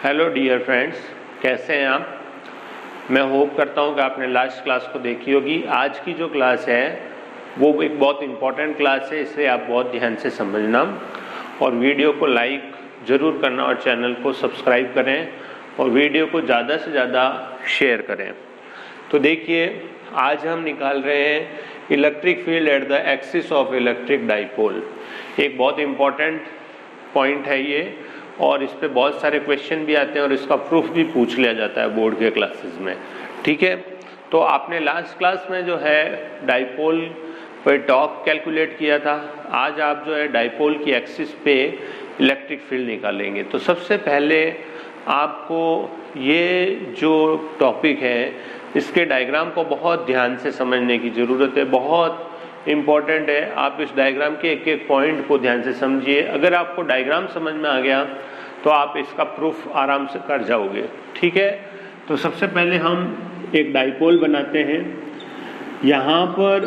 Hello dear friends, कैसे हैं आप। मैं होप करता हूं कि आपने लास्ट क्लास को देखी होगी। आज की जो क्लास है वो एक बहुत इम्पॉर्टेंट क्लास है, इसे आप बहुत ध्यान से समझना और वीडियो को लाइक ज़रूर करना और चैनल को सब्सक्राइब करें और वीडियो को ज़्यादा से ज़्यादा शेयर करें। तो देखिए, आज हम निकाल रहे हैं electric field at the axis of electric dipole. एक बहुत इम्पॉर्टेंट पॉइंट है ये, और इस पे बहुत सारे क्वेश्चन भी आते हैं और इसका प्रूफ भी पूछ लिया जाता है बोर्ड के क्लासेस में। ठीक है, तो आपने लास्ट क्लास में जो है डाइपोल पर टॉर्क कैलकुलेट किया था। आज आप जो है डाइपोल की एक्सिस पे इलेक्ट्रिक फील्ड निकालेंगे। तो सबसे पहले आपको ये जो टॉपिक है इसके डायग्राम को बहुत ध्यान से समझने की ज़रूरत है, बहुत इम्पॉर्टेंट है। आप इस डायग्राम के एक एक पॉइंट को ध्यान से समझिए। अगर आपको डायग्राम समझ में आ गया तो आप इसका प्रूफ आराम से कर जाओगे। ठीक है, तो सबसे पहले हम एक डाइपोल बनाते हैं। यहाँ पर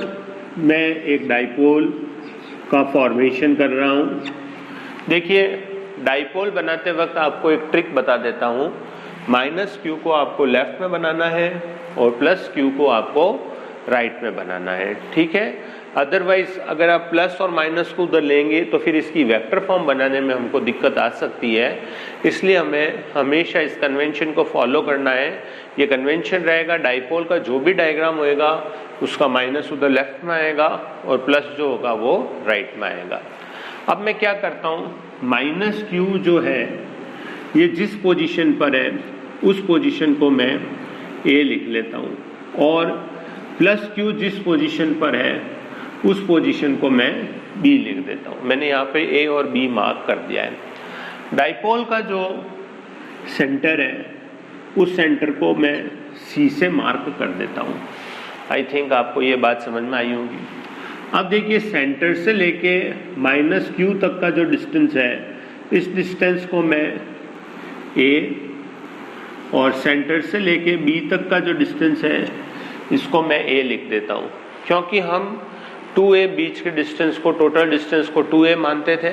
मैं एक डाइपोल का फॉर्मेशन कर रहा हूँ। देखिए, डाइपोल बनाते वक्त आपको एक ट्रिक बता देता हूँ। माइनस क्यू को आपको लेफ्ट में बनाना है और प्लस क्यू को आपको राइट में बनाना है। ठीक है, अदरवाइज अगर आप प्लस और माइनस को उधर लेंगे तो फिर इसकी वेक्टर फॉर्म बनाने में हमको दिक्कत आ सकती है। इसलिए हमें हमेशा इस कन्वेंशन को फॉलो करना है। ये कन्वेंशन रहेगा, डाइपोल का जो भी डायग्राम होएगा उसका माइनस उधर लेफ्ट में आएगा और प्लस जो होगा वो राइट में आएगा। अब मैं क्या करता हूँ, माइनस क्यू जो है ये जिस पोजीशन पर है उस पोजीशन को मैं ए लिख लेता हूँ और प्लस क्यू जिस पोजीशन पर है उस पोजीशन को मैं बी लिख देता हूँ। मैंने यहाँ पे ए और बी मार्क कर दिया है। डाइपोल का जो सेंटर है उस सेंटर को मैं सी से मार्क कर देता हूँ। आई थिंक आपको ये बात समझ में आई होगी। अब देखिए, सेंटर से लेके माइनस क्यू तक का जो डिस्टेंस है इस डिस्टेंस को मैं ए और सेंटर से लेके बी तक का जो डिस्टेंस है इसको मैं ए लिख देता हूँ, क्योंकि हम 2a बीच के डिस्टेंस को, टोटल डिस्टेंस को 2a मानते थे।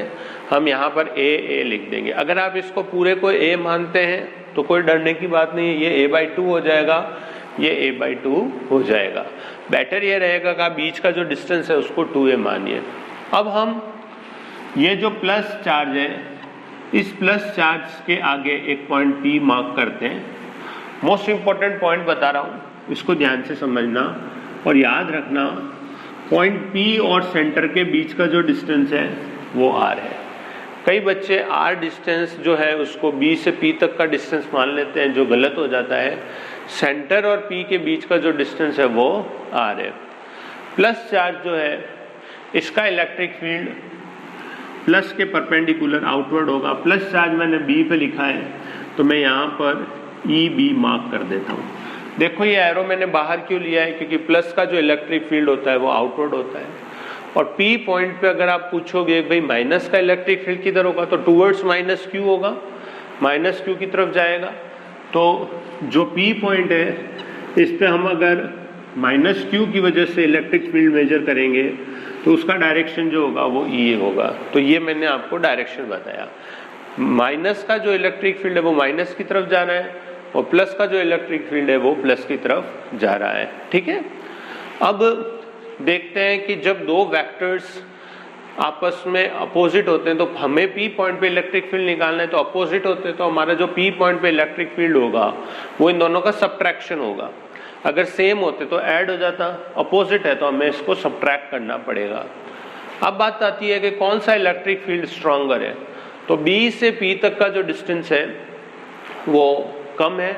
हम यहाँ पर a लिख देंगे। अगर आप इसको पूरे को a मानते हैं तो कोई डरने की बात नहीं है, ये a/2 हो जाएगा, ये a/2 हो जाएगा। बेटर ये रहेगा कि बीच का जो डिस्टेंस है उसको 2a मानिए। अब हम ये जो प्लस चार्ज है इस प्लस चार्ज के आगे एक पॉइंट P मार्क करते हैं। मोस्ट इम्पॉर्टेंट पॉइंट बता रहा हूँ, इसको ध्यान से समझना और याद रखना। पॉइंट P और सेंटर के बीच का जो डिस्टेंस है वो R है। कई बच्चे R डिस्टेंस जो है उसको B से P तक का डिस्टेंस मान लेते हैं, जो गलत हो जाता है। सेंटर और P के बीच का जो डिस्टेंस है वो R है। प्लस चार्ज जो है इसका इलेक्ट्रिक फील्ड प्लस के परपेंडिकुलर आउटवर्ड होगा। प्लस चार्ज मैंने B पे लिखा है तो मैं यहाँ पर EB मार्क कर देता हूँ। देखो, ये एरो मैंने बाहर क्यों लिया है, क्योंकि प्लस का जो इलेक्ट्रिक फील्ड होता है वो आउटवर्ड होता है। और P पॉइंट पे अगर आप पूछोगे भाई माइनस का इलेक्ट्रिक फील्ड किधर होगा, तो टूवर्ड्स माइनस क्यू होगा, माइनस क्यू की तरफ जाएगा। तो जो P पॉइंट है इस पे हम अगर माइनस क्यू की वजह से इलेक्ट्रिक फील्ड मेजर करेंगे तो उसका डायरेक्शन जो होगा वो E होगा। तो ये मैंने आपको डायरेक्शन बताया। माइनस का जो इलेक्ट्रिक फील्ड है वो माइनस की तरफ जा रहा है और प्लस का जो इलेक्ट्रिक फील्ड है वो प्लस की तरफ जा रहा है। ठीक है, अब देखते हैं कि जब दो वेक्टर्स आपस में अपोजिट होते हैं तो हमें P पॉइंट पे इलेक्ट्रिक फील्ड निकालना है। तो अपोजिट होते हैं तो हमारा जो P पॉइंट पे इलेक्ट्रिक फील्ड होगा वो इन दोनों का सब्ट्रैक्शन होगा। अगर सेम होते तो ऐड हो जाता, अपोजिट है तो हमें इसको सब्ट्रैक्ट करना पड़ेगा। अब बात आती है कि कौन सा इलेक्ट्रिक फील्ड स्ट्रॉन्गर है। तो B से P तक का जो डिस्टेंस है वो कम है,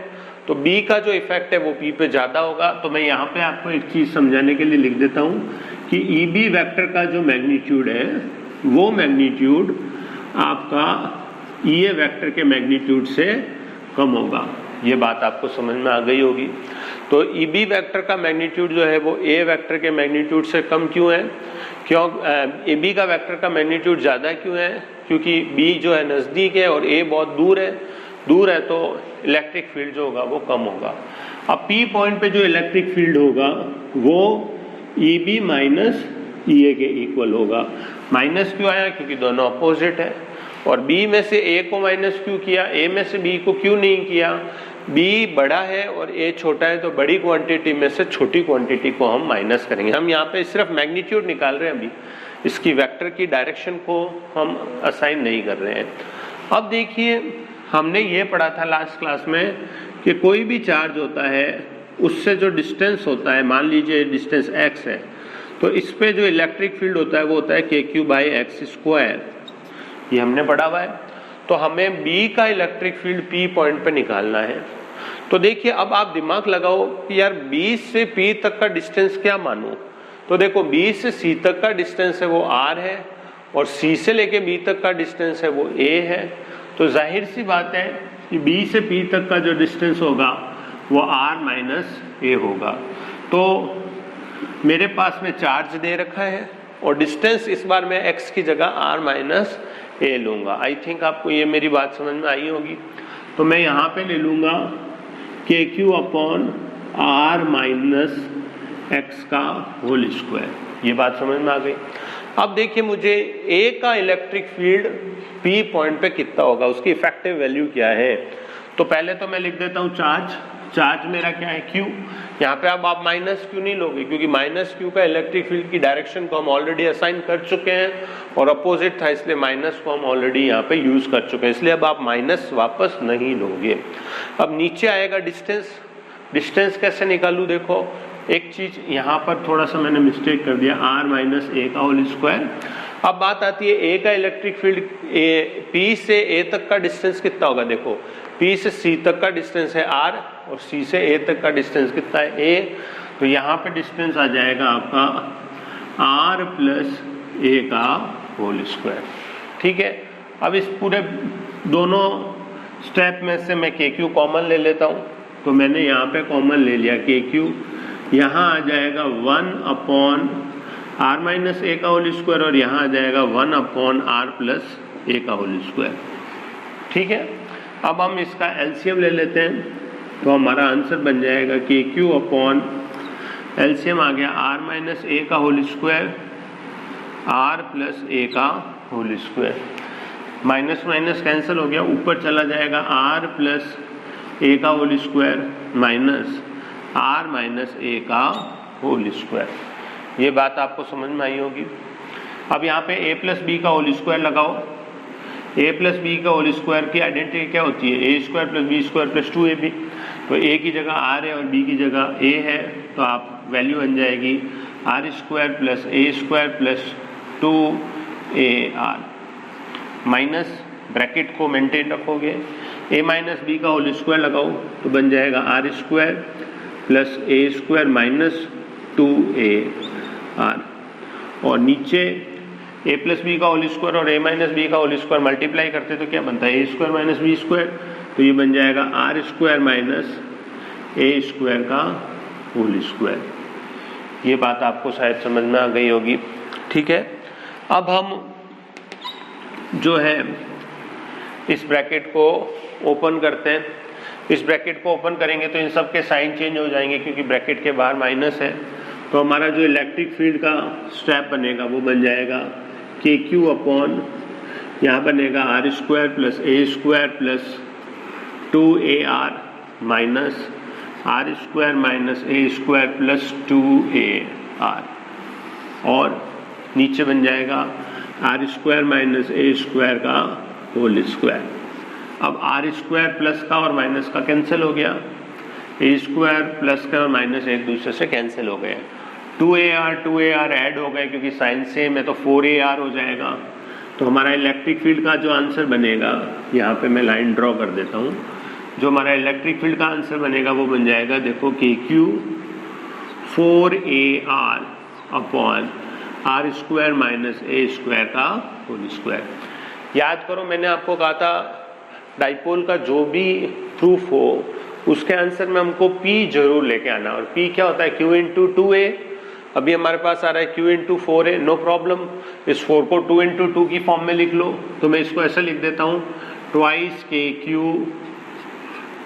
तो B का जो इफेक्ट है वो P पे ज़्यादा होगा। तो मैं यहाँ पे आपको एक चीज़ समझाने के लिए लिख देता हूँ कि EB वेक्टर का जो मैग्नीट्यूड है वो मैग्नीट्यूड आपका EA वेक्टर के मैग्नीट्यूड से कम होगा। ये बात आपको समझ में आ गई होगी। तो EB वेक्टर का मैग्नीट्यूड जो है वो A वेक्टर के मैग्नीट्यूड से कम क्यों है, क्यों AB का वेक्टर का मैग्नीट्यूड ज़्यादा क्यों है, क्योंकि B जो है नज़दीक है और A बहुत दूर है तो इलेक्ट्रिक फील्ड जो होगा वो कम होगा। अब P पॉइंट पे जो इलेक्ट्रिक फील्ड होगा वो EB माइनस EA के इक्वल होगा। माइनस क्यों आया, क्योंकि दोनों अपोजिट है। और B में से A को माइनस क्यों किया, A में से B को क्यों नहीं किया? B बड़ा है और A छोटा है, तो बड़ी क्वांटिटी में से छोटी क्वांटिटी को हम माइनस करेंगे। हम यहाँ पे सिर्फ मैग्नीट्यूड निकाल रहे हैं, अभी इसकी वेक्टर की डायरेक्शन को हम असाइन नहीं कर रहे हैं। अब देखिए, हमने ये पढ़ा था लास्ट क्लास में कि कोई भी चार्ज होता है उससे जो डिस्टेंस होता है, मान लीजिए डिस्टेंस x है, तो इस पे जो इलेक्ट्रिक फील्ड होता है वो होता है kq/x²। ये हमने पढ़ा हुआ है। तो हमें B का इलेक्ट्रिक फील्ड P पॉइंट पे निकालना है। तो देखिए, अब आप दिमाग लगाओ कि यार B से P तक का डिस्टेंस क्या मानूं। तो देखो, B से C तक का डिस्टेंस है वो R है, और C से लेके B तक का डिस्टेंस है वो A है। तो जाहिर सी बात है कि B से P तक का जो डिस्टेंस होगा वो R - A होगा। तो मेरे पास में चार्ज दे रखा है और डिस्टेंस इस बार मैं x की जगह R - A लूँगा। आई थिंक आपको ये मेरी बात समझ में आई होगी। तो मैं यहाँ पे ले लूँगा kq/R-x²। ये बात समझ में आ गई। अब देखिए, मुझे A का इलेक्ट्रिक फील्ड P पॉइंट पे कितना होगा, उसकी इफेक्टिव वैल्यू क्या है। तो पहले तो मैं लिख देता हूँ चार्ज मेरा क्या है, Q। यहाँ पे अब आप माइनस क्यू नहीं लोगे, क्योंकि माइनस क्यू का इलेक्ट्रिक फील्ड की डायरेक्शन को हम ऑलरेडी असाइन कर चुके हैं और अपोजिट था, इसलिए माइनस को हम ऑलरेडी यहाँ पे यूज कर चुके हैं, इसलिए अब आप माइनस वापस नहीं लोगे। अब नीचे आएगा डिस्टेंस कैसे निकालूं। देखो, एक चीज यहाँ पर थोड़ा सा मैंने मिस्टेक कर दिया, R-A²। अब बात आती है A का इलेक्ट्रिक फील्ड, P से A तक का डिस्टेंस कितना होगा। देखो, P से C तक का डिस्टेंस है R और C से A तक का डिस्टेंस कितना है, A। तो यहाँ पे डिस्टेंस आ जाएगा आपका R+A²। ठीक है। अब इस पूरे दोनों स्टेप में से मैं KQ कॉमन ले लेता हूँ। तो मैंने यहाँ पे कॉमन ले लिया KQ, यहाँ आ जाएगा 1/R-A² और यहाँ आ जाएगा 1/R+A²। ठीक है। अब हम इसका एलसीएम ले लेते हैं, तो हमारा आंसर बन जाएगा KQ एलसीएम आ गया R-A² R+A²। Minus minus cancel हो गया, ऊपर चला जाएगा R+A² माइनस R-A²। ये बात आपको समझ में आई होगी। अब यहाँ पे A+B² लगाओ। A+B² की आइडेंटिटी क्या होती है, A² + B² + 2AB। तो A की जगह R है और B की जगह A है, तो आप वैल्यू बन जाएगी R² + A² + 2AR। Minus bracket को मेंटेन रखोगे, A-B² लगाओ तो बन जाएगा R² + A² - 2AR। और नीचे A+B² और A-B² मल्टीप्लाई करते तो क्या बनता है, A² - B²। तो ये बन जाएगा R² - A²। ये बात आपको शायद समझ में आ गई होगी। ठीक है। अब हम जो है इस ब्रैकेट को ओपन करते हैं। इस ब्रैकेट को ओपन करेंगे तो इन सब के साइन चेंज हो जाएंगे, क्योंकि ब्रैकेट के बाहर माइनस है। तो हमारा जो इलेक्ट्रिक फील्ड का स्टेप बनेगा वो बन जाएगा KQ यहाँ बनेगा R² + A² + 2AR minus R² - A² + 2AR। और नीचे बन जाएगा R² - A²²। अब R² प्लस का और माइनस का कैंसिल हो गया, A² प्लस का और माइनस एक दूसरे से कैंसिल हो गए। 2AR ऐड हो गए क्योंकि साइन सेम है, तो 4AR हो जाएगा। तो हमारा इलेक्ट्रिक फील्ड का जो आंसर बनेगा, यहाँ पे मैं लाइन ड्रॉ कर देता हूँ, जो हमारा इलेक्ट्रिक फील्ड का आंसर बनेगा वो बन जाएगा, देखो KQ 4AR upon R² - A²²। याद करो, मैंने आपको कहा था डाइपोल का जो भी प्रूफ हो उसके आंसर में हमको P जरूर लेके आना। और P क्या होता है, Q × 2A। अभी हमारे पास आ रहा है Q × 4A, नो प्रॉब्लम। इस 4 को 2 × 2 की फॉर्म में लिख लो। तो मैं इसको ऐसे लिख देता हूँ, 2 KQ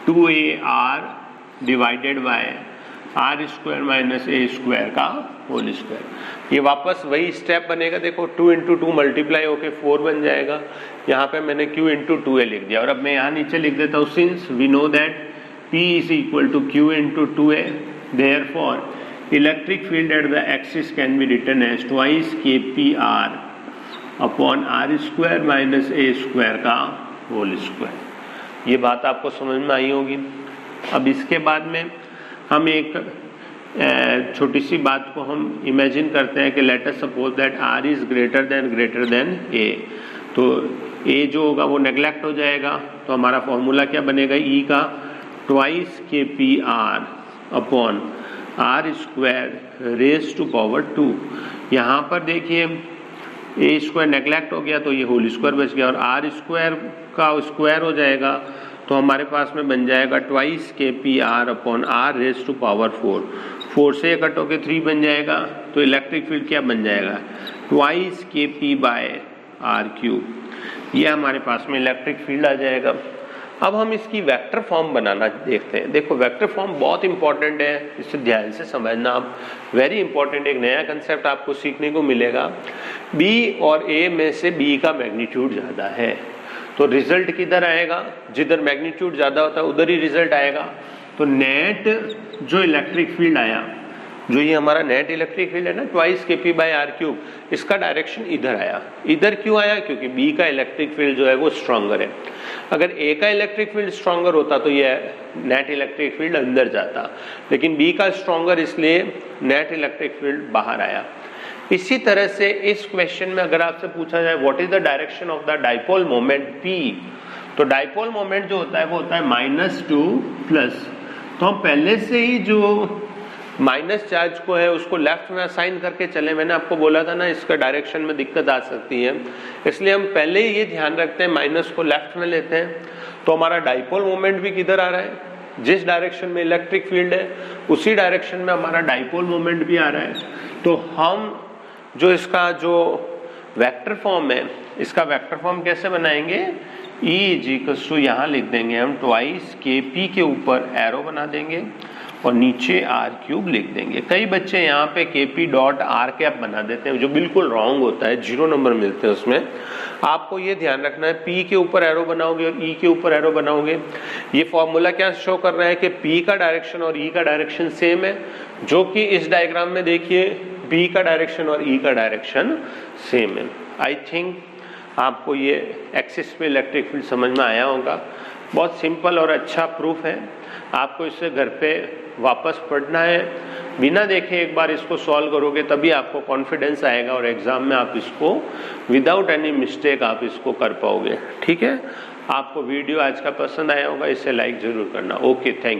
2AR divided by r square minus a square का होल स्क्वायर। ये वापस वही स्टेप बनेगा, देखो 2 इंटू 2 मल्टीप्लाई होके 4 बन जाएगा। यहाँ पे मैंने q इंटू 2a लिख दिया और अब मैं यहाँ नीचे लिख देता हूँ since we know that p is equal to q into 2a, therefore electric field at the axis can be written as twice kpr upon r square minus a square का होल स्क्वायर। ये बात आपको समझ में आई होगी। अब इसके बाद में हम एक छोटी सी बात को हम इमेजिन करते हैं कि let us suppose that r is greater than a, तो a जो होगा वो नेग्लेक्ट हो जाएगा, तो हमारा फॉर्मूला क्या बनेगा, e का twice kpr upon r square raise to power 2। यहाँ पर देखिए a स्क्वायर नेग्लेक्ट हो गया तो ये होल स्क्वायर बच गया और r स्क्वायर का स्क्वायर हो जाएगा, तो हमारे पास में बन जाएगा twice kpr upon r raise to power 4। 4 से कट होके 3 बन जाएगा, तो इलेक्ट्रिक फील्ड क्या बन जाएगा, twice kp by r cube. ये हमारे पास में इलेक्ट्रिक फील्ड आ जाएगा। अब हम इसकी वेक्टर फॉर्म बनाना देखते हैं। देखो वेक्टर फॉर्म बहुत इंपॉर्टेंट है, इसे ध्यान से समझना आप, वेरी इंपॉर्टेंट। एक नया कंसेप्ट आपको सीखने को मिलेगा। b और a में से b का मैग्नीट्यूड ज़्यादा है, तो रिजल्ट किधर आएगा, जिधर मैग्नीट्यूड ज़्यादा होता है उधर ही रिजल्ट आएगा। तो नेट जो इलेक्ट्रिक फील्ड आया, जो ये हमारा नेट इलेक्ट्रिक फील्ड है ना twice kp by r cube, इसका डायरेक्शन इधर आया। इधर क्यों आया, क्योंकि b का इलेक्ट्रिक फील्ड जो है वो स्ट्रॉन्गर है। अगर a का इलेक्ट्रिक फील्ड स्ट्रॉन्गर होता तो ये नेट इलेक्ट्रिक फील्ड अंदर जाता, लेकिन b का स्ट्रॉन्गर इसलिए नेट इलेक्ट्रिक फील्ड बाहर आया। इसी तरह से इस क्वेश्चन में अगर आपसे पूछा जाए what is the direction of the dipole moment p, तो डाइपोल मोमेंट जो होता है वो होता है -2 प्लस। तो हम पहले से ही जो माइनस चार्ज को है उसको लेफ्ट में असाइन करके चले। मैंने आपको बोला था ना इसका डायरेक्शन में दिक्कत आ सकती है, इसलिए हम पहले ही ये ध्यान रखते हैं माइनस को लेफ्ट में लेते हैं। तो हमारा डाइपोल मोमेंट भी किधर आ रहा है, जिस डायरेक्शन में इलेक्ट्रिक फील्ड है उसी डायरेक्शन में हमारा डाइपोल मोमेंट भी आ रहा है। तो हम जो इसका जो वेक्टर फॉर्म है, इसका वेक्टर फॉर्म कैसे बनाएंगे, E इज इक्वल्स टू यहाँ लिख देंगे हम ट्वाइस kp के ऊपर एरो बना देंगे और नीचे r क्यूब लिख देंगे। कई बच्चे यहाँ पे kp डॉट r कैप बना देते हैं, जो बिल्कुल रॉन्ग होता है, 0 नंबर मिलते हैं उसमें। आपको ये ध्यान रखना है p के ऊपर एरो बनाओगे और e के ऊपर एरो बनाओगे। ये फॉर्मूला क्या शो कर रहा है कि p का डायरेक्शन और e का डायरेक्शन सेम है, जो कि इस डायग्राम में देखिए p का डायरेक्शन और e का डायरेक्शन सेम है। आई थिंक आपको ये एक्सिस पे इलेक्ट्रिक फील्ड समझ में आया होगा। बहुत सिंपल और अच्छा प्रूफ है, आपको इससे घर पे वापस पढ़ना है, बिना देखे एक बार इसको सॉल्व करोगे तभी आपको कॉन्फिडेंस आएगा और एग्जाम में आप इसको विदाउट एनी मिस्टेक आप इसको कर पाओगे। ठीक है, आपको वीडियो आज का पसंद आया होगा, इसे लाइक जरूर करना। Okay, thank you.